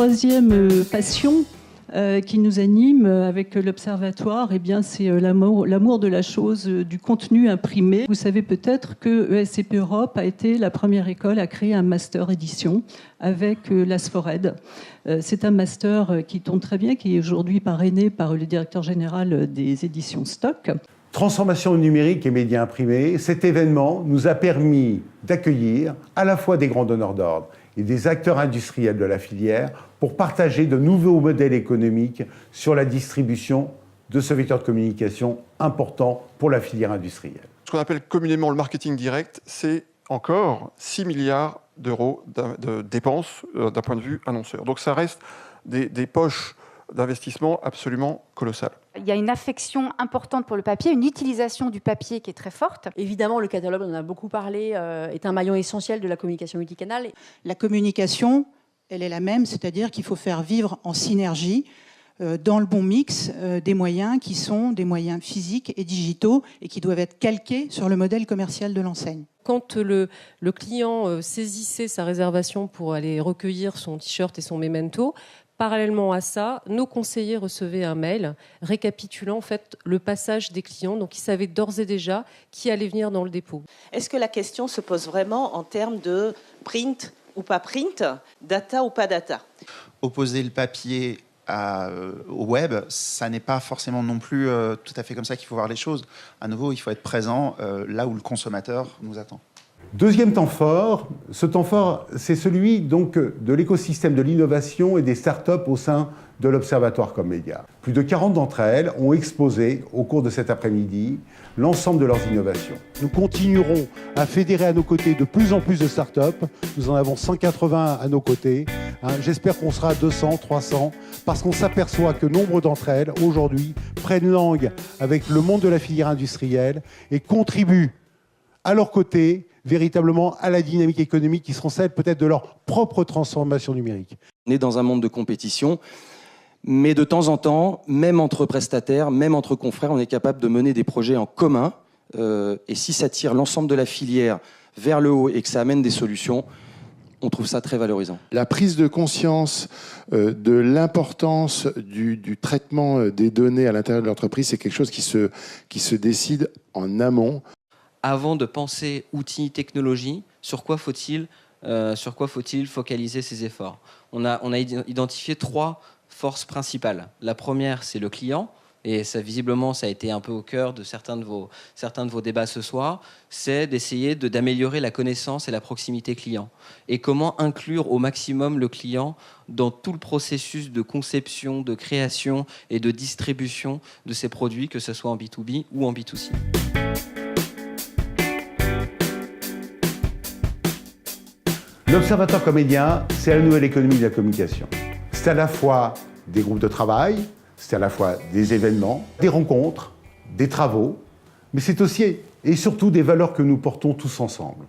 troisième passion qui nous anime avec l'Observatoire, eh bien, c'est l'amour de la chose, du contenu imprimé. Vous savez peut-être que ESCP Europe a été la première école à créer un master édition avec l'Asfored. C'est un master qui tourne très bien, qui est aujourd'hui parrainé par le directeur général des éditions Stock. Transformation numérique et médias imprimés, cet événement nous a permis d'accueillir à la fois des grands donneurs d'ordre et des acteurs industriels de la filière pour partager de nouveaux modèles économiques sur la distribution de ce vecteur de communication important pour la filière industrielle. Ce qu'on appelle communément le marketing direct, c'est encore 6 milliards d'euros de dépenses d'un point de vue annonceur. Donc ça reste des poches d'investissement absolument colossales. Il y a une affection importante pour le papier, une utilisation du papier qui est très forte. Évidemment, le catalogue, on en a beaucoup parlé, est un maillon essentiel de la communication multicanale. La communication, elle est la même, c'est-à-dire qu'il faut faire vivre en synergie, dans le bon mix, des moyens qui sont des moyens physiques et digitaux et qui doivent être calqués sur le modèle commercial de l'enseigne. Quand le client saisissait sa réservation pour aller recueillir son t-shirt et son memento, parallèlement à ça, nos conseillers recevaient un mail récapitulant en fait le passage des clients. Donc, ils savaient d'ores et déjà qui allait venir dans le dépôt. Est-ce que la question se pose vraiment en termes de print ou pas print, data ou pas data? Opposer le papier au web, ça n'est pas forcément non plus tout à fait comme ça qu'il faut voir les choses. À nouveau, il faut être présent là où le consommateur nous attend. Deuxième temps fort, ce temps fort, c'est celui donc de l'écosystème de l'innovation et des startups au sein de l'Observatoire Commédia. Plus de 40 d'entre elles ont exposé au cours de cet après-midi l'ensemble de leurs innovations. Nous continuerons à fédérer à nos côtés de plus en plus de startups. Nous en avons 180 à nos côtés. J'espère qu'on sera à 200, 300, parce qu'on s'aperçoit que nombre d'entre elles, aujourd'hui, prennent langue avec le monde de la filière industrielle et contribuent à leur côté véritablement à la dynamique économique qui seront celles peut-être de leur propre transformation numérique. On est dans un monde de compétition, mais de temps en temps, même entre prestataires, même entre confrères, on est capable de mener des projets en commun. Et si ça tire l'ensemble de la filière vers le haut et que ça amène des solutions, on trouve ça très valorisant. La prise de conscience de l'importance du traitement des données à l'intérieur de l'entreprise, c'est quelque chose qui se décide en amont. Avant de penser outils, technologie, sur quoi faut-il focaliser ses efforts? On a identifié 3 forces principales. La première, c'est le client, et ça, visiblement, ça a été un peu au cœur de certains de vos débats ce soir, c'est d'essayer d'améliorer la connaissance et la proximité client. Et comment inclure au maximum le client dans tout le processus de conception, de création et de distribution de ces produits, que ce soit en B2B ou en B2C. L'Observatoire Commédia, c'est la nouvelle économie de la communication. C'est à la fois des groupes de travail, c'est à la fois des événements, des rencontres, des travaux, mais c'est aussi et surtout des valeurs que nous portons tous ensemble.